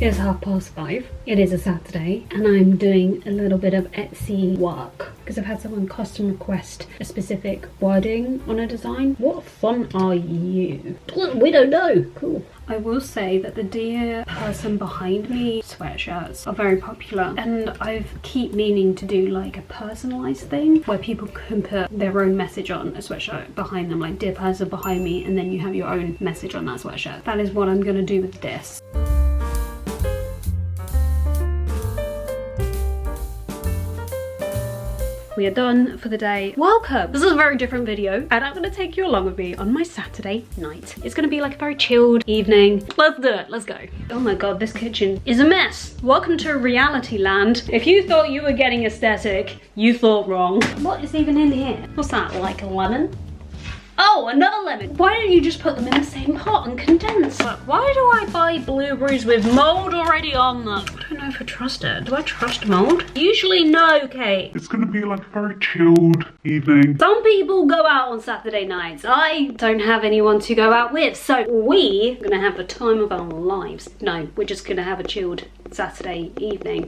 It's 5:30. It is a Saturday and I'm doing a little bit of Etsy work because I've had someone custom request a specific wording on a design. What font are you? We don't know. Cool. I will say that the dear person behind me sweatshirts are very popular, and I keep meaning to do like a personalized thing where people can put their own message on a sweatshirt behind them, like dear person behind me, and then you have your own message on that sweatshirt. That is what I'm gonna do with this. We are done for the day. Welcome! This is a very different video and I'm gonna take you along with me on my Saturday night. It's gonna be like a very chilled evening. Let's do it, let's go. Oh my god, this kitchen is a mess. Welcome to reality land. If you thought you were getting aesthetic, you thought wrong. What is even in here? What's that, like a lemon? Oh, another lemon. Why don't you just put them in the same pot and condense? Why do I buy blueberries with mold already on them? I don't know if I trust it. Do I trust mold? Usually no, Kate. It's gonna be like a very chilled evening. Some people go out on Saturday nights. I don't have anyone to go out with, so we're gonna have the time of our lives. No, we're just gonna have a chilled Saturday evening.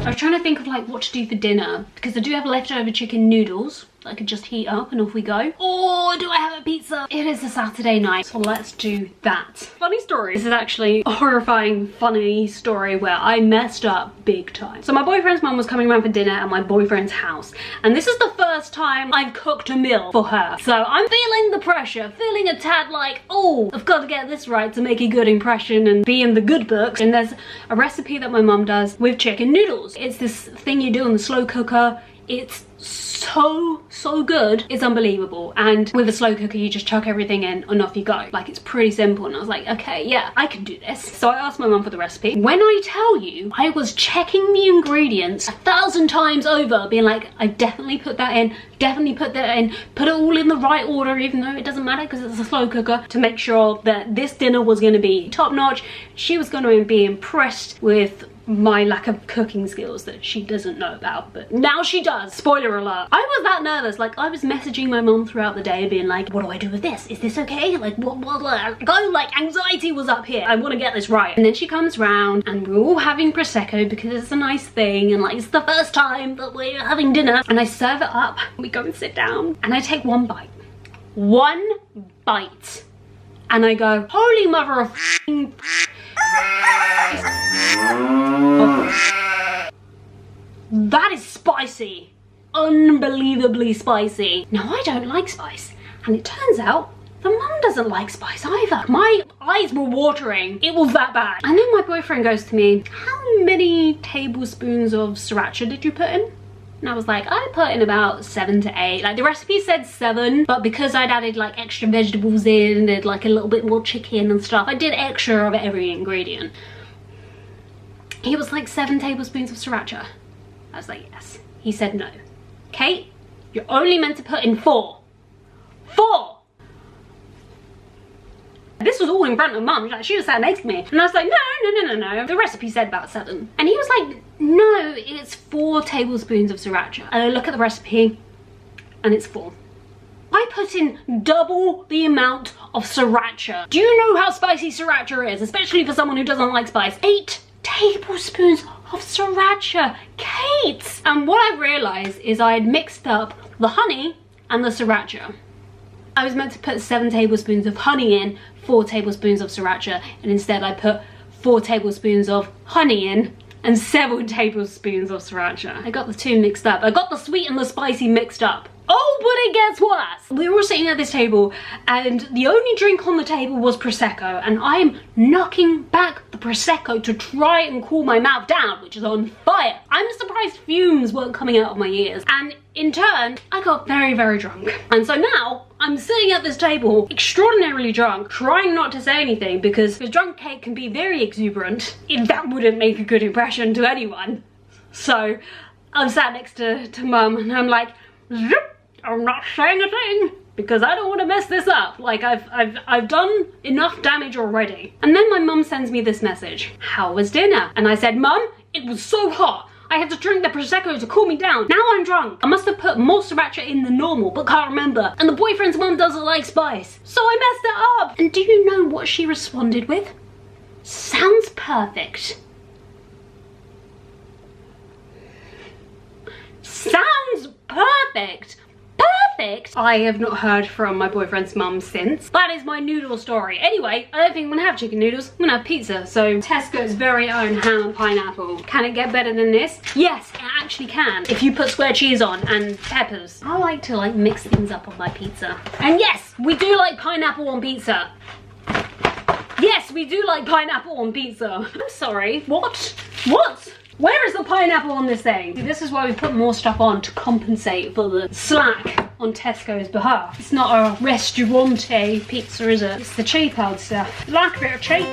I was trying to think of like what to do for dinner because I do have leftover chicken noodles that I could just heat up and off we go. Or do I have a pizza? It is a Saturday night, so let's do that. Funny story. This is actually a horrifying, funny story where I messed up big time. So my boyfriend's mum was coming around for dinner at my boyfriend's house, and this is the first time I've cooked a meal for her. So I'm feeling the pressure, feeling a tad like, oh, I've got to get this right to make a good impression and be in the good books. And there's a recipe that my mum does with chicken noodles. It's this thing you do in the slow cooker. It's so good, it's unbelievable. And with a slow cooker you just chuck everything in and off you go. Like, it's pretty simple, and I was like, okay, yeah, I can do this. So I asked my mum for the recipe. When I tell you, I was checking the ingredients 1,000 times over, being like, I definitely put that in, definitely put that in, put it all in the right order, even though it doesn't matter because it's a slow cooker, to make sure that this dinner was going to be top notch. She was going to be impressed with my lack of cooking skills that she doesn't know about, but now she does. Spoiler alert. I was that nervous. Like, I was messaging my mum throughout the day being like, what do I do with this? Is this okay? Like, what go, like, anxiety was up here. I want to get this right. And then she comes round and we're all having Prosecco because it's a nice thing, and like, it's the first time that we're having dinner. And I serve it up, we go and sit down, and I take one bite. One bite. And I go, holy mother of f***ing that is spicy. Unbelievably spicy. Now, I don't like spice, and it turns out the mum doesn't like spice either. My eyes were watering. It was that bad. And then my boyfriend goes to me, how many tablespoons of sriracha did you put in? And I was like, I put in about 7 to 8. Like, the recipe said 7, but because I'd added like extra vegetables in and like a little bit more chicken and stuff, I did extra of every ingredient. He was like, 7 tablespoons of sriracha. I was like, yes. He said no. Kate, you're only meant to put in 4. 4! This was all in front of mum. Like, she was sat next to me. And I was like, no. The recipe said about 7. And he was like, no, it's 4 tablespoons of sriracha. And I look at the recipe and it's 4. I put in double the amount of sriracha. Do you know how spicy sriracha is? Especially for someone who doesn't like spice. 8 tablespoons of sriracha. Kate! And what I realized is I had mixed up the honey and the sriracha. I was meant to put 7 tablespoons of honey in, 4 tablespoons of sriracha, and instead I put 4 tablespoons of honey in and 7 tablespoons of sriracha. I got the two mixed up. I got the sweet and the spicy mixed up. Oh, but it gets worse. We were all sitting at this table and the only drink on the table was Prosecco, and I'm knocking back the Prosecco to try and cool my mouth down, which is on fire. I'm surprised fumes weren't coming out of my ears, and in turn, I got very, very drunk. And so now I'm sitting at this table, extraordinarily drunk, trying not to say anything because drunk Kate can be very exuberant. That wouldn't make a good impression to anyone. So I'm sat next to mum and I'm like, zip, I'm not saying a thing because I don't want to mess this up. Like, I've done enough damage already. And then my mum sends me this message. How was dinner? And I said, Mum, It was so hot. I had to drink the Prosecco to cool me down. Now I'm drunk. I must have put more sriracha in than normal, but can't remember. And the boyfriend's mum doesn't like spice. So I messed it up. And do you know what she responded with? Sounds perfect. Sounds perfect. Perfect? I have not heard from my boyfriend's mum since. That is my noodle story. Anyway, I don't think I'm gonna have chicken noodles. I'm gonna have pizza. So Tesco's very own ham and pineapple. Can it get better than this? Yes, it actually can. If you put square cheese on and peppers. I like to mix things up on my pizza. And yes, we do like pineapple on pizza. Yes, we do like pineapple on pizza. I'm sorry, what? What? Where is the pineapple on this thing? This is why we put more stuff on to compensate for the slack on Tesco's behalf. It's not a restaurante pizza, is it? It's the cheap old stuff. Like a bit of cheap.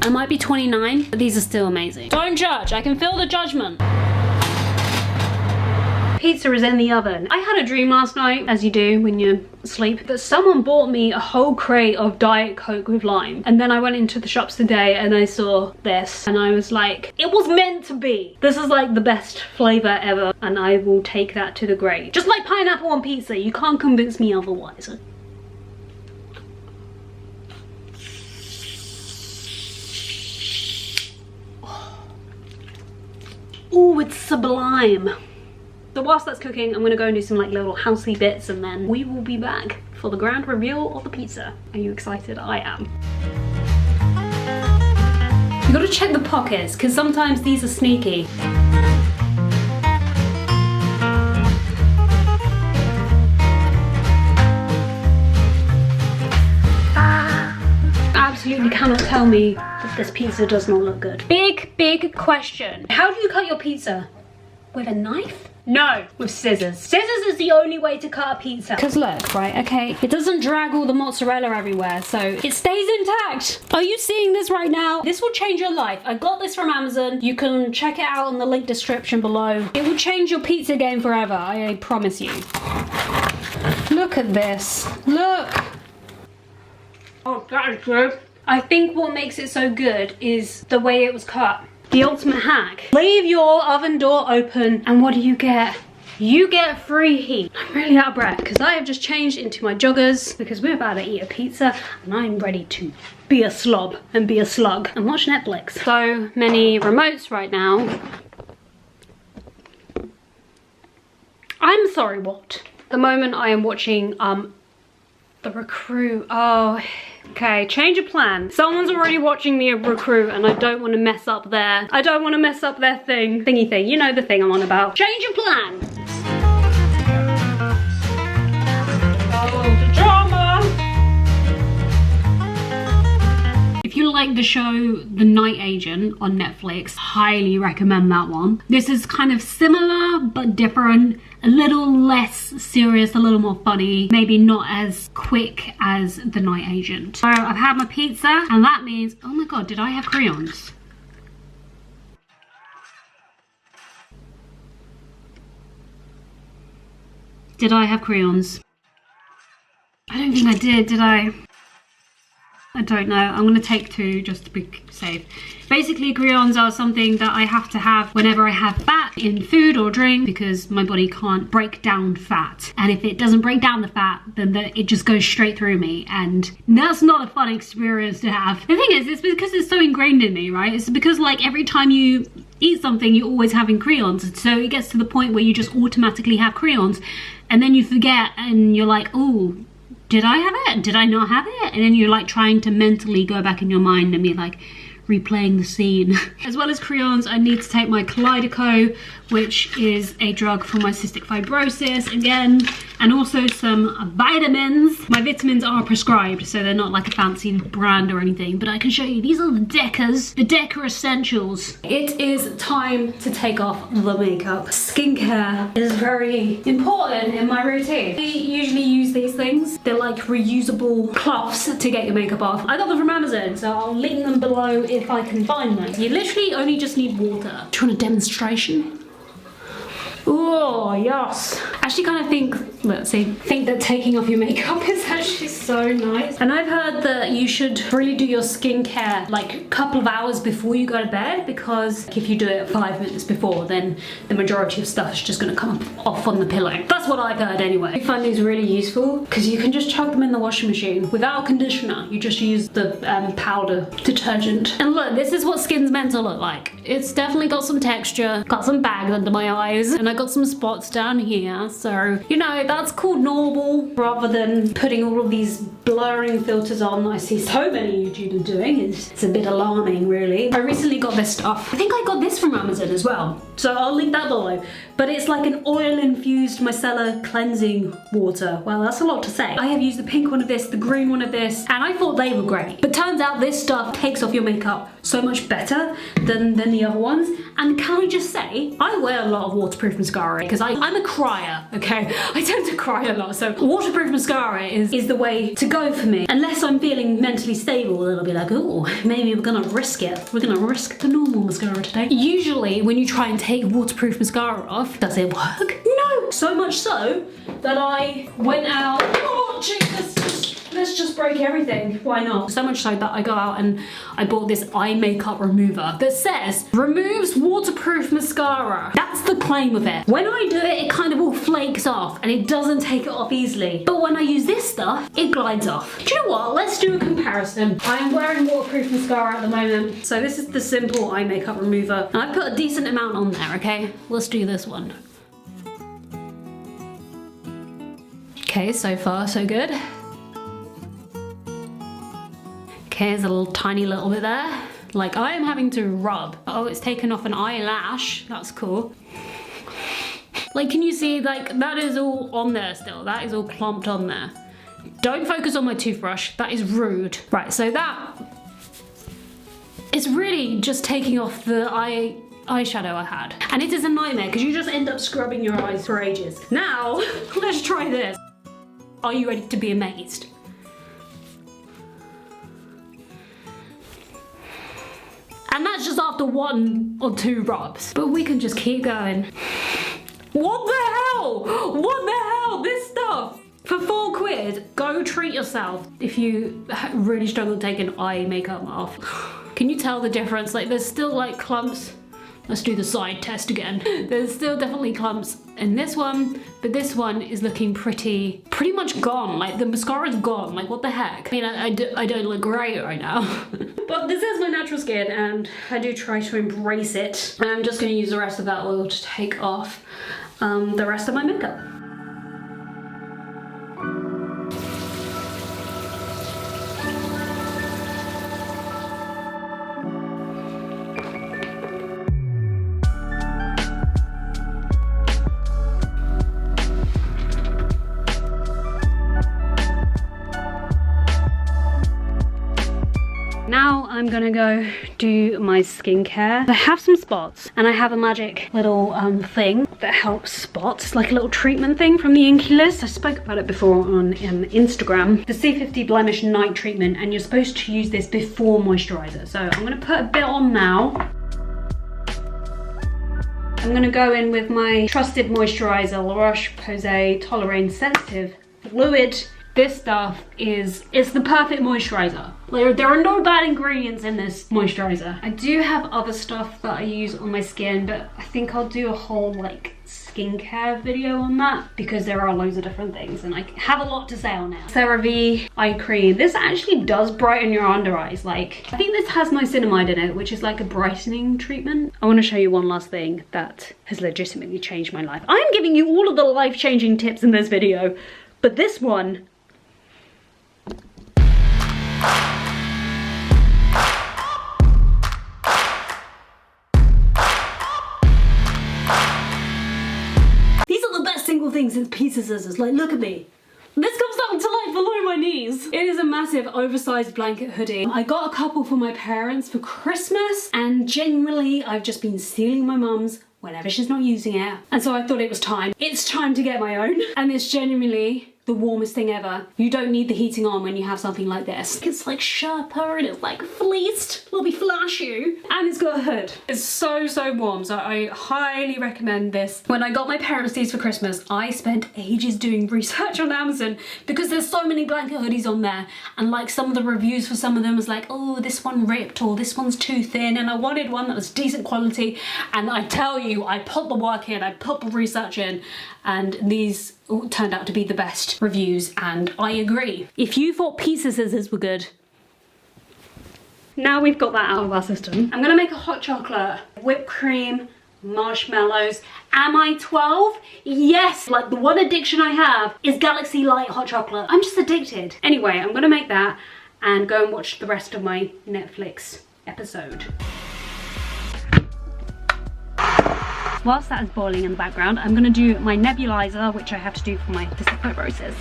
I might be 29, but these are still amazing. Don't judge, I can feel the judgment. Pizza is in the oven. I had a dream last night, as you do when you're asleep, that someone bought me a whole crate of Diet Coke with lime. And then I went into the shops today and I saw this and I was like, it was meant to be. This is like the best flavor ever and I will take that to the grave. Just like pineapple on pizza, you can't convince me otherwise. Oh, it's sublime. So whilst that's cooking, I'm gonna go and do some little housey bits and then we will be back for the grand reveal of the pizza. Are you excited? I am. You gotta check the pockets because sometimes these are sneaky. Absolutely cannot tell me that this pizza does not look good. Big question. How do you cut your pizza? With a knife? No, with scissors. Scissors is the only way to cut a pizza. Because look, right, okay, it doesn't drag all the mozzarella everywhere, so it stays intact. Are you seeing this right now? This will change your life. I got this from Amazon. You can check it out on the link description below. It will change your pizza game forever, I promise you. Look at this. Look. Oh, that is good. I think what makes it so good is the way it was cut. The ultimate hack. Leave your oven door open and what do you get? You get free heat. I'm really out of breath because I have just changed into my joggers because we're about to eat a pizza and I'm ready to be a slob and be a slug and watch Netflix. So many remotes right now. I'm sorry, what? At the moment I am watching The Recruit. Oh, okay, change of plan. Someone's already watching The Recruit and I don't want to mess up their, thingy thing. You know the thing I'm on about. Change of plan. Oh, the drama. If you like the show The Night Agent on Netflix, highly recommend that one. This is kind of similar but different. A little less serious, a little more funny, maybe not as quick as The Night Agent. So I've had my pizza and that means, oh my god, did I have crayons? Did I have crayons? I don't think I did I? I don't know. I'm going to take two just to be safe. Basically, crayons are something that I have to have whenever I have fat in food or drink because my body can't break down fat. And if it doesn't break down the fat, then it just goes straight through me. And that's not a fun experience to have. The thing is, it's because it's so ingrained in me, right? It's because every time you eat something, you're always having crayons. So it gets to the point where you just automatically have crayons. And then you forget and you're like, oh, did I have it? Did I not have it? And then you're trying to mentally go back in your mind and be replaying the scene. As well as crayons, I need to take my Kaleidoco, which is a drug for my cystic fibrosis again, and also some vitamins. My vitamins are prescribed, so they're not like a fancy brand or anything, but I can show you. These are the Deca Essentials. It is time to take off the makeup. Skincare is very important in my routine. I usually use these things. They're like reusable cloths to get your makeup off. I got them from Amazon, so I'll link them below if I can find them. You literally only just need water. Do you want a demonstration? Oh, yes. actually kind of think that taking off your makeup is actually so nice. And I've heard that you should really do your skincare like a couple of hours before you go to bed, because if you do it 5 minutes before, then the majority of stuff is just going to come off on the pillow. That's what I've heard anyway. I find these really useful because you can just chuck them in the washing machine without a conditioner. You just use the powder detergent. And look, this is what skin's meant to look like. It's definitely got some texture, got some bags under my eyes, and I got some spots down here. So, you know, that's called normal rather than putting all of these blurring filters on that I see so many YouTubers doing. It's a bit alarming, really. I recently got this stuff. I think I got this from Amazon as well, so I'll link that below. But it's like an oil-infused micellar cleansing water. Well, that's a lot to say. I have used the pink one of this, the green one of this, and I thought they were great. But turns out this stuff takes off your makeup so much better than the other ones. And can I just say, I wear a lot of waterproof mascara because I'm a crier, okay? I tend to cry a lot, so waterproof mascara is the way to go for me. Unless I'm feeling mentally stable, it'll be like, oh, maybe we're gonna risk it. We're gonna risk the normal mascara today. Usually, when you try and take waterproof mascara off, does it work? No! So much so that I went out, oh Jesus, let's just break everything. Why not? So much so that I go out and I bought this eye makeup remover that says, removes waterproof mascara. That's the claim of it. When I do it, it kind of all flakes off and it doesn't take it off easily. But when I use this stuff, it glides off. Do you know what? Let's do a comparison. I am wearing waterproof mascara at the moment. So this is the simple eye makeup remover. And I put a decent amount on there, okay? Let's do this one. Okay, so far so good. Okay, there's a little tiny little bit there. Like, I am having to rub. Oh, it's taken off an eyelash. That's cool. Like, can you see, like, that is all on there still. That is all clumped on there. Don't focus on my toothbrush. That is rude. Right, so that is really just taking off the eyeshadow I had. And it is a nightmare because you just end up scrubbing your eyes for ages. Now, let's try this. Are you ready to be amazed? And that's just after 1 or 2 rubs. But we can just keep going. What the hell? What the hell? This stuff. For £4, go treat yourself if you really struggle taking eye makeup off. Can you tell the difference? Like, there's still like clumps. Let's do the side test again. There's still definitely clumps in this one, but this one is looking pretty much gone. Like, the mascara's gone. Like, what the heck? I mean, I don't look great right now. But this is my natural skin and I do try to embrace it. And I'm just gonna use the rest of that oil to take off the rest of my makeup. Now I'm gonna go do my skincare. I have some spots and I have a magic little thing that helps spots, like a little treatment thing from the Inky List. I spoke about it before on Instagram. The C50 Blemish Night Treatment, and you're supposed to use this before moisturizer. So I'm gonna put a bit on now. I'm gonna go in with my trusted moisturizer, La Roche-Posay Toleriane Sensitive Fluid. This stuff is the perfect moisturizer. There are no bad ingredients in this moisturizer. I do have other stuff that I use on my skin, but I think I'll do a whole like skincare video on that because there are loads of different things and I have a lot to say on it. CeraVe eye cream. This actually does brighten your under eyes. Like, I think this has niacinamide in it, which is like a brightening treatment. I want to show you one last thing that has legitimately changed my life. I'm giving you all of the life-changing tips in this video, but this one, things in piece of scissors. Like, look at me. This comes down to like below my knees. It is a massive oversized blanket hoodie. I got a couple for my parents for Christmas, and genuinely I've just been stealing my mum's whenever she's not using it. And so I thought it was time. It's time to get my own. And this genuinely the warmest thing ever. You don't need the heating on when you have something like this. It's like Sherpa and it's like fleeced. Let me flash you. And it's got a hood. It's so, so warm. So I highly recommend this. When I got my parents these for Christmas, I spent ages doing research on Amazon because there's so many blanket hoodies on there. And like some of the reviews for some of them was like, oh, this one ripped or this one's too thin. And I wanted one that was decent quality. And I tell you, I put the work in, I put the research in, and these turned out to be the best reviews, and I agree. If you thought pizza scissors were good, now we've got that out of our system. I'm gonna make a hot chocolate, whipped cream, marshmallows. Am I 12? Yes! Like the one addiction I have is Galaxy Light hot chocolate. I'm just addicted. Anyway, I'm gonna make that and go and watch the rest of my Netflix episode. Whilst that is boiling in the background, I'm going to do my nebuliser, which I have to do for my cystic fibrosis.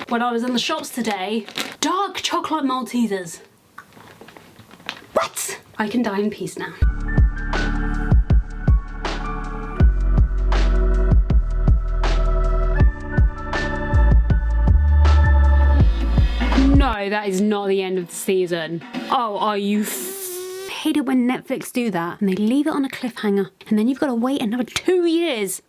When I was in the shops today, dark chocolate Maltesers. What? I can die in peace now. No, that is not the end of the season. Oh, are you hate it when Netflix do that and they leave it on a cliffhanger and then you've got to wait another 2 years.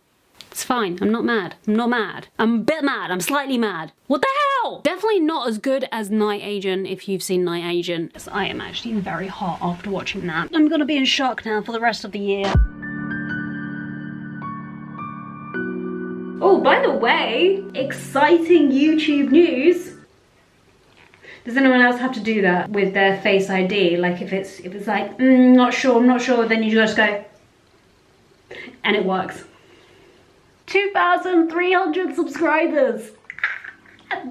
It's fine, I'm not mad. I'm not mad. I'm a bit mad, I'm slightly mad. What the hell? Definitely not as good as Night Agent if you've seen Night Agent. I am actually very hot after watching that. I'm gonna be in shock now for the rest of the year. Oh, by the way, exciting YouTube news. Does anyone else have to do that with their Face ID? Like if it's like, not sure, then you just go, and it works. 2,300 subscribers.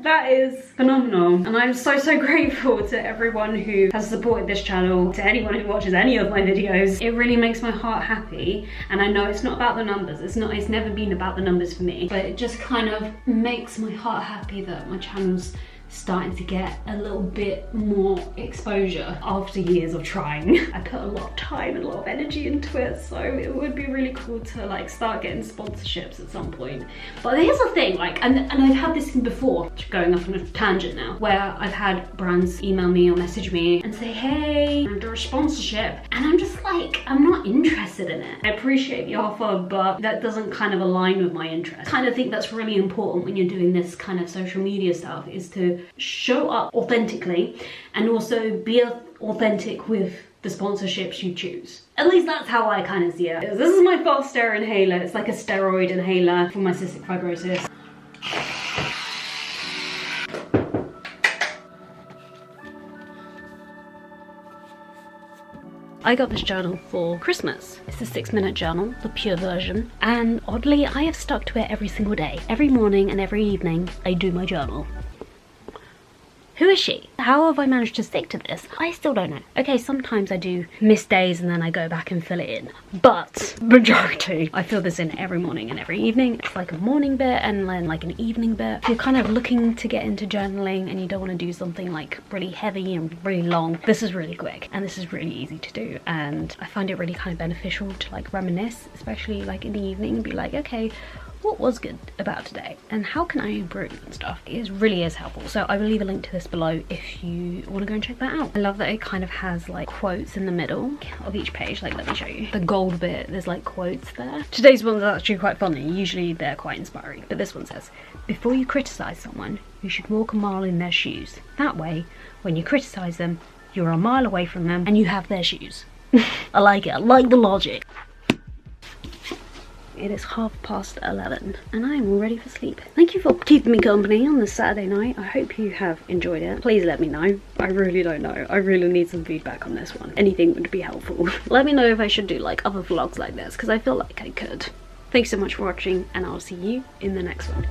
That is phenomenal. And I'm so, so grateful to everyone who has supported this channel, to anyone who watches any of my videos. It really makes my heart happy. And I know it's not about the numbers. It's never been about the numbers for me. But it just kind of makes my heart happy that my channel's starting to get a little bit more exposure after years of trying. I put a lot of time and a lot of energy into it, so it would be really cool to like start getting sponsorships at some point. But here's the thing, like, and I've had this before, going off on a tangent now, where I've had brands email me or message me and say, hey, I'm under a sponsorship, and I'm just like, I'm not interested in it. I appreciate the offer, but that doesn't kind of align with my interest. I kind of think that's really important when you're doing this kind of social media stuff, is to show up authentically and also be authentic with the sponsorships you choose. At least that's how I kind of see it. This is my Foster inhaler. It's like a steroid inhaler for my cystic fibrosis. I got this journal for Christmas. It's a 6-minute journal, the pure version, and oddly I have stuck to it every single day. Every morning and every evening I do my journal. Who is she? How have I managed to stick to this? I still don't know. Okay, sometimes I do miss days and then I go back and fill it in. But majority, I fill this in every morning and every evening. It's like a morning bit and then like an evening bit. If you're kind of looking to get into journaling and you don't want to do something like really heavy and really long, this is really quick and this is really easy to do. And I find it really kind of beneficial to like reminisce, especially like in the evening, and be like, okay, what was good about today and how can I improve and stuff. It really is helpful. So I will leave a link to this below if you want to go and check that out. I love that it kind of has like quotes in the middle of each page. Like, let me show you the gold bit. There's like quotes there. Today's one's actually quite funny. Usually they're quite inspiring, but this one says, before you criticize someone, you should walk a mile in their shoes. That way, when you criticize them, you're a mile away from them and you have their shoes. I like it. I like the logic. It is 11:30 and I am all ready for sleep. Thank you for keeping me company on this Saturday night. I hope you have enjoyed it. Please let me know. I really don't know. I really need some feedback on this one. Anything would be helpful. Let me know if I should do like other vlogs like this, because I feel like I could. Thanks so much for watching and I'll see you in the next one.